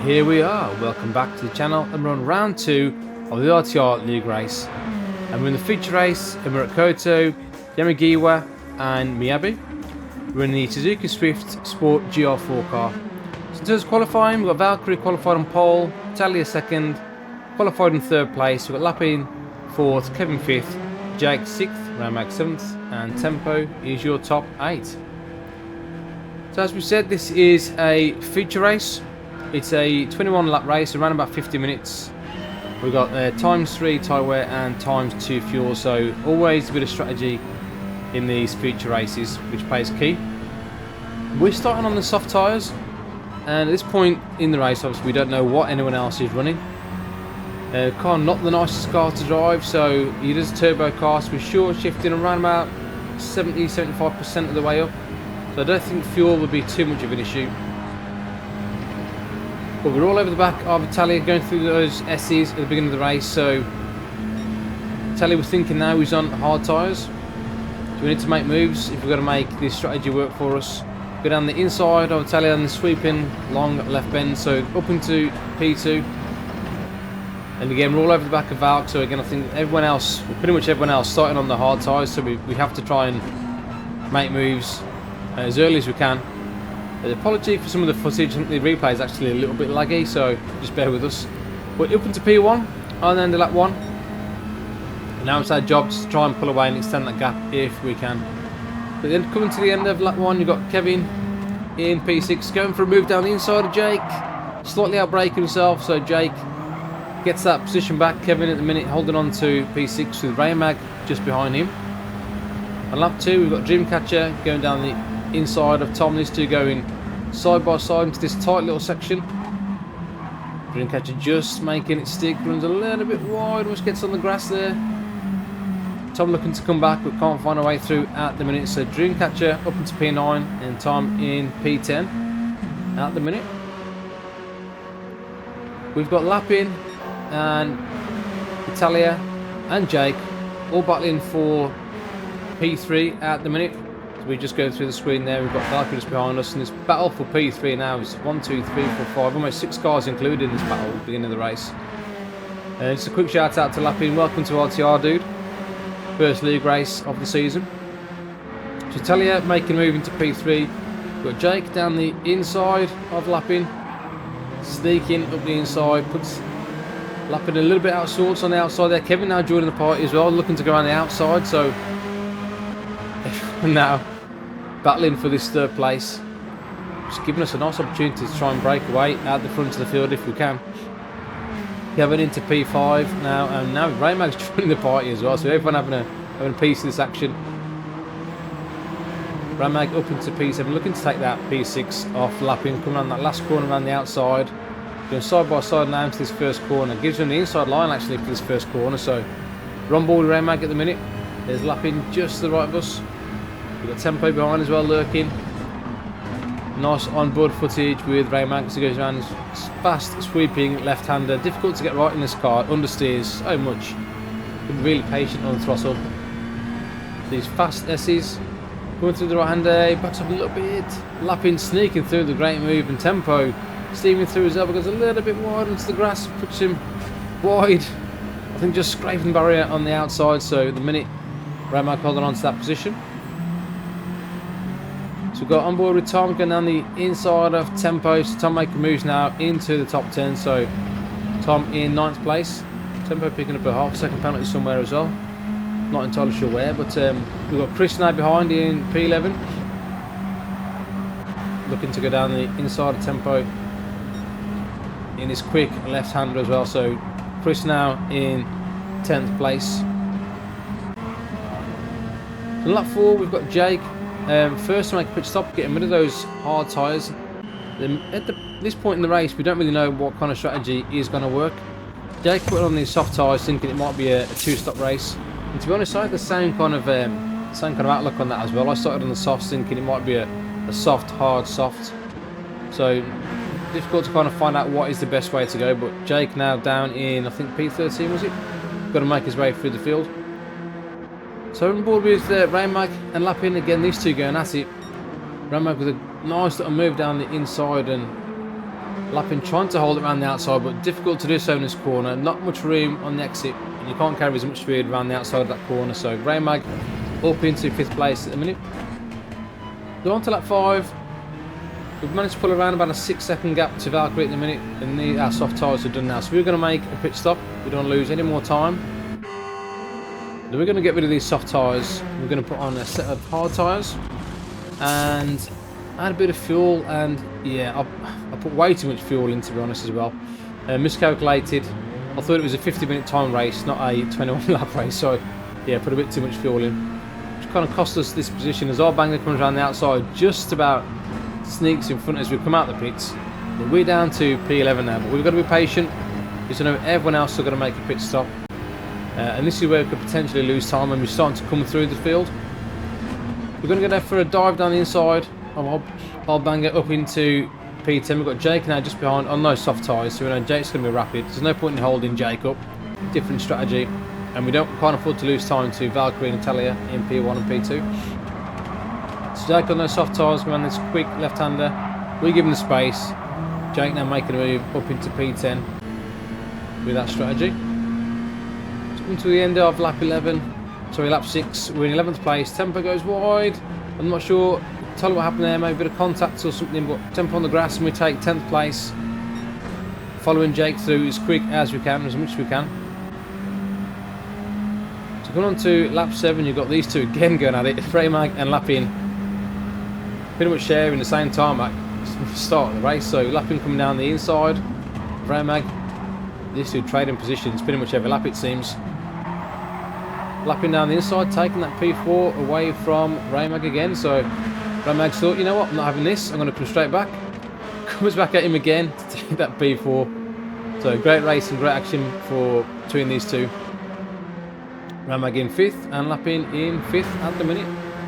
here we are. Welcome back to the channel, and we're on round 2 of the RTR League race. And we're in the feature race, and we're at Kyoto, Yamagiwa, and Miyabi. We're in the Suzuki Swift Sport GR4 car. So in terms of qualifying, we've got Valkyrie qualified on pole, Talia second, qualified in third place. We've got Lapin fourth, Kevin fifth, Jake sixth, Ramak seventh, and Tempo is your top 8. So as we said, this is a feature race. It's a 21 lap race, around about 50 minutes. We've got ×3 tyre wear and ×2 fuel, so always a bit of strategy in these feature races, which plays key. We're starting on the soft tyres, and at this point in the race, obviously we don't know what anyone else is running. Car not the nicest car to drive, so it is a turbo car, so we're short shifting around about 70-75% of the way up. So I don't think fuel would be too much of an issue. But we're all over the back of Italia, going through those S's at the beginning of the race. So Italia, we're thinking now he's on hard tyres. So we need to make moves if we're going to make this strategy work for us. Go down the inside of Italia and the sweeping long left bend, so up into P2. And again, we're all over the back of Valk. So again, I think everyone else, pretty much everyone else, starting on the hard tyres. So we have to try and make moves as early as we can. Apology for some of the footage. I think the replay is actually a little bit laggy, so just bear with us. We're up into P1 on the end of lap 1. And now it's our job to try and pull away and extend that gap if we can. But then coming to the end of lap 1, you've got Kevin in P6 going for a move down the inside of Jake, slightly out braking himself, so Jake gets that position back. Kevin at the minute holding on to P6 with Raymag just behind him. On lap 2, we've got Dreamcatcher going down the inside of Tom. These two going side by side into this tight little section. Dreamcatcher just making it stick, runs a little bit wide, almost gets on the grass there. Tom looking to come back but can't find a way through at the minute, so Dreamcatcher up into P9 and Tom in P10 at the minute. We've got Lapin and Italia and Jake all battling for P3 at the minute. We just go through the screen there. We've got Valkyrie just behind us, and this battle for P3 now is 1, 2, 3, 4, 5, almost 6 cars included in this battle at the beginning of the race. Just a quick shout out to Lapin. Welcome to RTR, dude. First league race of the season. So Talia making a move into P3. We've got Jake down the inside of Lapin, sneaking up the inside, puts Lapin a little bit out of sorts on the outside there. Kevin now joining the party as well, looking to go around the outside. So now battling for this third place, just giving us a nice opportunity to try and break away at the front of the field if we can. Going into P5 now, and now Raymag's joining the party as well, so everyone having a piece of this action. Raymag up into P7, looking to take that P6 off Lapin, coming on that last corner around the outside, going side by side now into this first corner. Gives him the inside line actually for this first corner, so we're on board with Raymag at the minute. There's Lapin just to the right of us. We've got Tempo behind as well, lurking. Nice on-board footage with Raymag as he goes around. Fast, sweeping left-hander. Difficult to get right in this car. Understeers so much. Been really patient on the throttle. These fast S's. Going through the right-hander. Backs up a little bit. Lapping, sneaking through the great move. And Tempo steaming through his elbow. Goes a little bit wide into the grass. Puts him wide. I think just scraping the barrier on the outside. So the minute Raymag holding on to that position. So we've got on board with Tom going down the inside of Tempo. So Tom making moves now into the top 10. So Tom in 9th place. Tempo picking up a half-second penalty somewhere as well. Not entirely sure where, but we've got Chris now behind in P11. Looking to go down the inside of Tempo in his quick left-hander as well. So Chris now in 10th place. In lap 4 we've got Jake. First to make a pit stop, getting rid of those hard tyres. At this point in the race, we don't really know what kind of strategy is going to work. Jake put on these soft tyres, thinking it might be a 2-stop race. And to be honest, I had the same kind of outlook on that as well. I started on the softs, thinking it might be a soft, hard, soft. So difficult to kind of find out what is the best way to go. But Jake now down in, I think P13 was it? Got to make his way through the field. So on board with Raymag and Lapin again, these two going at it. Raymag with a nice little move down the inside and Lapping, trying to hold it around the outside, but difficult to do so in this corner. Not much room on the exit, and you can't carry as much speed around the outside of that corner. So Grey Mag up into 5th place at the minute. Go on to lap 5. We've managed to pull around about a 6-second gap to Valkyrie at the minute, and our soft tyres are done now. So we're going to make a pit stop. We don't want to lose any more time. Then we're going to get rid of these soft tyres. We're going to put on a set of hard tyres and add a bit of fuel. And yeah, I put way too much fuel in, to be honest, as well. Miscalculated. I thought it was a 50-minute time race, not a 21-lap race. So yeah, put a bit too much fuel in, which kind of cost us this position as our banger comes around the outside, just about sneaks in front as we come out the pits. We're down to P11 now, but we've got to be patient because I know everyone else is going to make a pit stop. And this is where we could potentially lose time when we're starting to come through the field. We're going to go there for a dive down the inside of our banger up into P10. We've got Jake now just behind on those soft tyres, so we know Jake's going to be rapid. There's no point in holding Jake up. Different strategy, and we can't afford to lose time to Valkyrie and Natalia in P1 and P2. So Jake on those soft tyres, we run this quick left-hander. We give him the space. Jake now making a move up into P10 with that strategy. Until the end of lap 6, we're in 11th place. Tempo goes wide. I'm not sure, tell you what happened there, maybe a bit of contact or something, but tempo on the grass, and we take 10th place. Following Jake through as quick as we can, as much as we can. So going on to lap 7, you've got these two again going at it, Mag and Lappin. Pretty much sharing the same tarmac at the start of the race. So Lappin coming down the inside, Mag. These two trading positions pretty much every lap, it seems. Lapping down the inside, taking that P4 away from Raymag again. So Raymag thought, you know what, I'm not having this, I'm going to come straight back. Comes back at him again to take that P4. So great race and great action between these two. Raymag in 5th and Lappin in 5th at the minute.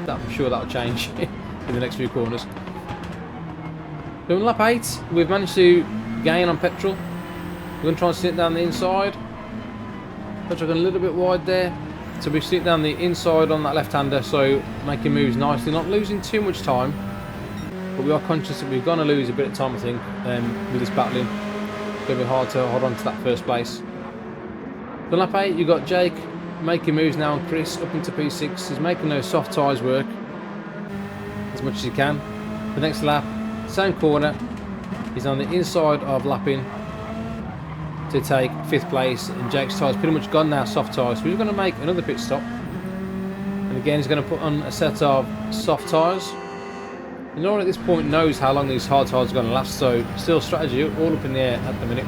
I'm sure that'll change in the next few corners. So in lap 8, we've managed to gain on petrol. We're going to try and sit down the inside. Petrol going a little bit wide there. So we sit down the inside on that left-hander, so making moves nicely, not losing too much time. But we are conscious that we're going to lose a bit of time, I think, with this battling. It's going to be hard to hold on to that first place. So lap 8, you've got Jake making moves now on Chris up into P6. He's making those soft tyres work as much as he can. The next lap, same corner. He's on the inside of Lappin to take 5th place, and Jake's tyres pretty much gone now, soft tyres. So we're going to make another pit stop, and again he's going to put on a set of soft tyres. And no one at this point knows how long these hard tyres are going to last, so still strategy all up in the air at the minute.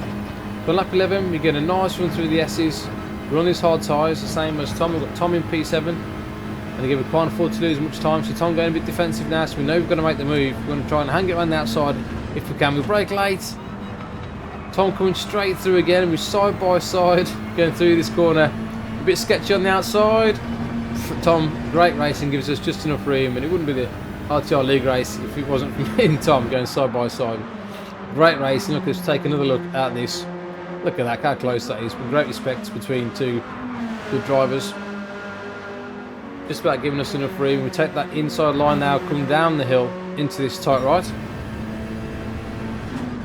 So on lap 11 we get a nice run through the S's. We're on these hard tyres, the same as Tom. We've got Tom in P7, and again we can't afford to lose much time, so Tom going a bit defensive now, so we know we're going to make the move. We're going to try and hang it around the outside if we can. We brake late. Tom coming straight through again, and we're side by side going through this corner. A bit sketchy on the outside. Tom, great racing, gives us just enough room, and it wouldn't be the RTR League race if it wasn't for me and Tom going side by side. Great racing. Look, let's take another look at this. Look at that, how close that is. With great respect between two good drivers. Just about giving us enough room. We take that inside line now, come down the hill into this tight right.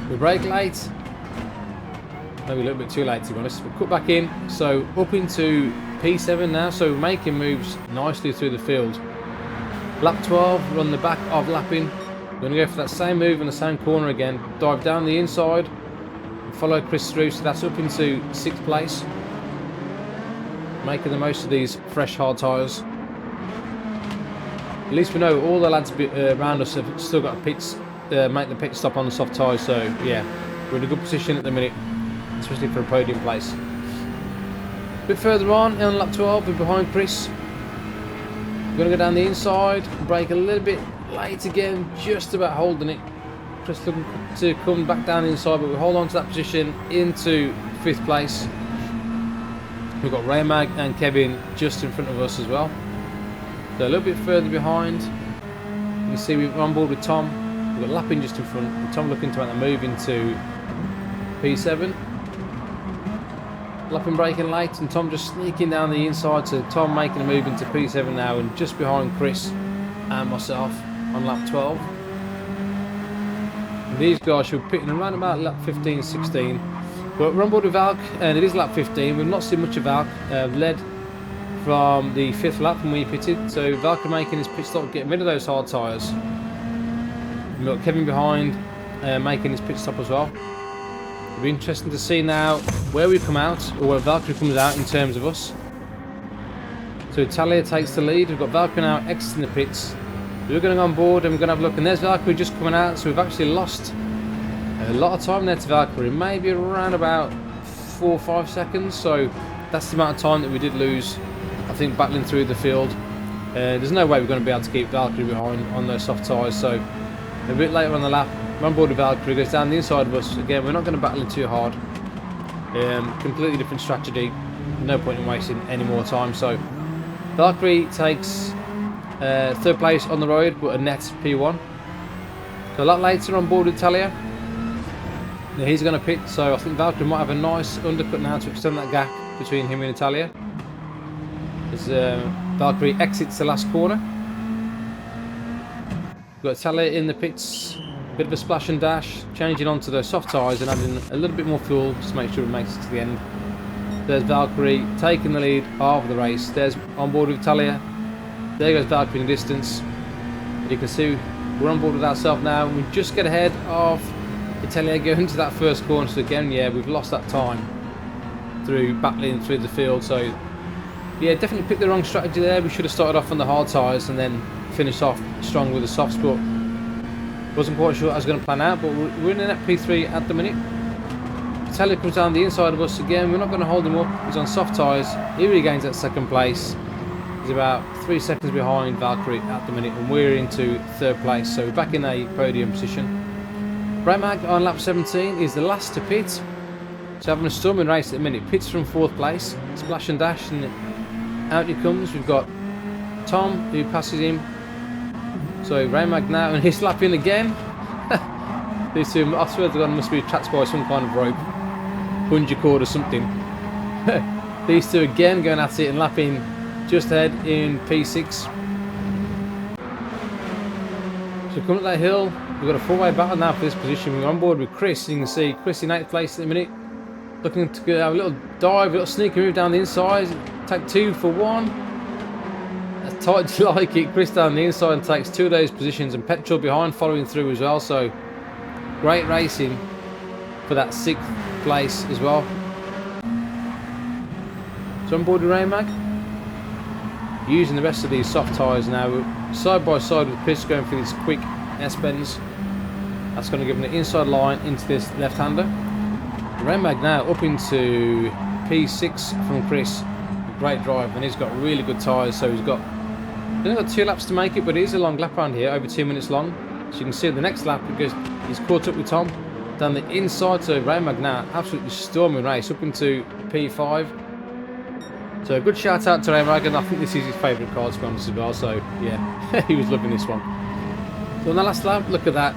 We brake late. Maybe a little bit too late, to be honest. We'll cut back in, so up into P7 now, so we're making moves nicely through the field. Lap 12, we're on the back of Lappin. We're going to go for that same move in the same corner again, dive down the inside, and follow Chris through, so that's up into 6th place. Making the most of these fresh hard tyres. At least we know all the lads around us have still got to make the pit stop on the soft tyres, so yeah, we're in a good position at the minute, especially for a podium place. A bit further on lap 12, we're behind Chris. We're going to go down the inside, brake a little bit late again, just about holding it. Chris looking to come back down the inside, but we hold on to that position into 5th place. We've got Raymag and Kevin just in front of us as well. So a little bit further behind. You can see we're on board with Tom. We've got Lappin just in front, and Tom looking to make the move into P7. Lappin braking late, and Tom just sneaking down the inside, so Tom making a move into P7 now, and just behind Chris and myself on lap 12. These guys should be pitting around about lap 15, 16. But we're on board with Valk, and it is lap 15. We've not seen much of Valk. Led from the 5th lap when we pitted. So Valk are making his pit stop, getting rid of those hard tyres. We've got Kevin behind, making his pit stop as well. It'll be interesting to see now where we come out, or where Valkyrie comes out in terms of us. So Talia takes the lead. We've got Valkyrie now exiting the pits. We're going to go on board and we're going to have a look, and there's Valkyrie just coming out. So we've actually lost a lot of time there to Valkyrie, maybe around about 4 or 5 seconds. So that's the amount of time that we did lose, I think, battling through the field. There's no way we're going to be able to keep Valkyrie behind on those soft tyres. So a bit later on the lap, we're on board with Valkyrie, goes down the inside of us. Again, we're not going to battle it too hard. Completely different strategy. No point in wasting any more time. So Valkyrie takes 3rd place on the road, but a net P1. So a lot later on board with Talia. Now he's going to pit, so I think Valkyrie might have a nice undercut now to extend that gap between him and Talia. As Valkyrie exits the last corner. We've got Talia in the pits. Bit of a splash and dash, changing onto those soft tyres and adding a little bit more fuel just to make sure it makes it to the end. There's Valkyrie taking the lead of the race. There's on board with Talia. There goes Valkyrie in the distance. And you can see we're on board with ourselves now. We just get ahead of Talia going to that first corner. So again, yeah, we've lost that time through battling through the field. So yeah, definitely picked the wrong strategy there. We should have started off on the hard tyres and then finished off strong with the softs. But wasn't quite sure what I was going to plan out. But we're in an P3 at the minute. Talia comes down the inside of us again. We're not going to hold him up. He's on soft tyres. He regains that 2nd place. He's about 3 seconds behind Valkyrie at the minute, and we're into 3rd place. So we're back in a podium position. Ramag on lap 17 is the last to pit. So having a storming race at the minute. Pits from 4th place. Splash and dash, and out he comes. We've got Tom who passes him. So Ramag now, and he's lapping again. These two, I swear to God, must be attached by some kind of rope. Bungee cord or something. These two again going at it and lapping just ahead in P6. So coming up that hill, we've got a 4-way battle now for this position. We're on board with Chris. You can see Chris in 8th place at the minute. Looking to have a little dive, a little sneaky move down the inside. Take 2 for 1. As tight as you like it. Chris down the inside and takes 2 of those positions, and Petrol behind following through as well. So great racing for that 6th place as well. So on board with Ramag, using the rest of these soft tyres now. We're side by side with Chris going for these quick S-bends. That's going to give him the inside line into this left-hander. Ramag now up into P6 from Chris. Great drive, and he's got really good tyres. So he's only got 2 laps to make it, but it is a long lap around here, over 2 minutes long. So you can see the next lap because he's caught up with Tom down the inside. So Ramag now absolutely storming race up into P5. So a good shout out to Ramag, and I think this is his favourite car, to be honest, as well. So yeah, he was loving this one. So on the last lap, look at that.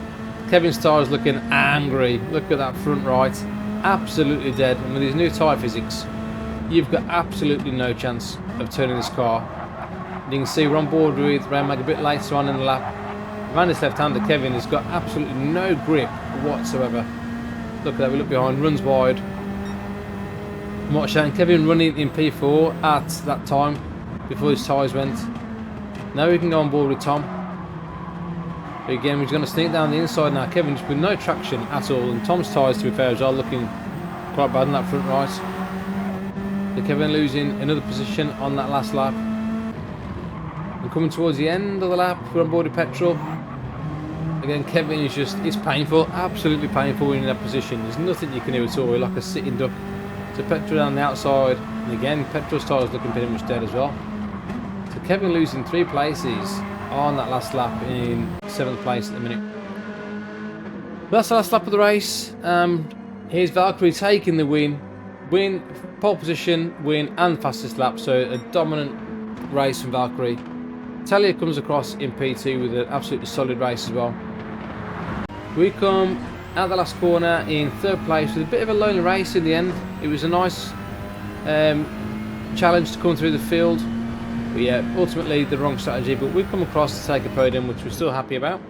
Kevin's tyres looking angry. Look at that front right, absolutely dead. And with these new tyre physics, you've got absolutely no chance of turning this car. And you can see we're on board with Ramag a bit later on in the lap. Around this left-hander, Kevin has got absolutely no grip whatsoever. Look at that, we look behind, runs wide. What a shame. Kevin running in P4 at that time before his tyres went. Now we can go on board with Tom. But again, we're going to sneak down the inside now. Kevin just with no traction at all, and Tom's tyres, to be fair, as well, looking quite bad in that front right. So Kevin losing another position on that last lap. We're coming towards the end of the lap. We're on board with Petrol. Again, Kevin is just, it's painful, absolutely painful in that position. There's nothing you can do at all. We're like a sitting duck. So Petrol down the outside, and again, Petrol's tyres looking pretty much dead as well. So Kevin losing 3 places on that last lap in 7th place at the minute. That's the last lap of the race. Here's Valkyrie taking the win, pole position, win, and fastest lap. So a dominant race from Valkyrie. Talia comes across in P2 with an absolutely solid race as well. We come out the last corner in 3rd place with a bit of a lonely race in the end. It was a nice challenge to come through the field. But yeah, ultimately the wrong strategy, but we've come across to take a podium, which we're still happy about.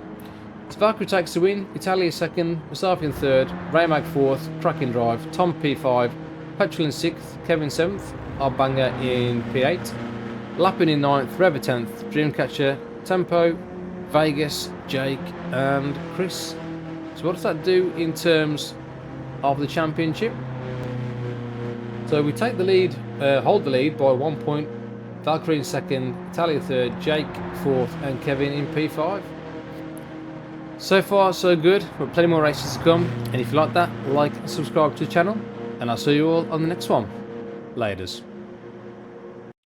So Valkyrie takes the win, Italia second, Musafi in third, Raymag fourth, cracking drive, Tom P5, Petrol in sixth, Kevin seventh, Arbanger in P8, Lappin in ninth, Rever 10th, Dreamcatcher, Tempo, Vegas, Jake and Chris. So what does that do in terms of the championship? So we take the lead, hold the lead by 1 point. Valkyrie in second, Italia third, Jake fourth and Kevin in P5. So far so good, but plenty more races to come. And if you like that, like and subscribe to the channel. And I'll see you all on the next one. Laters.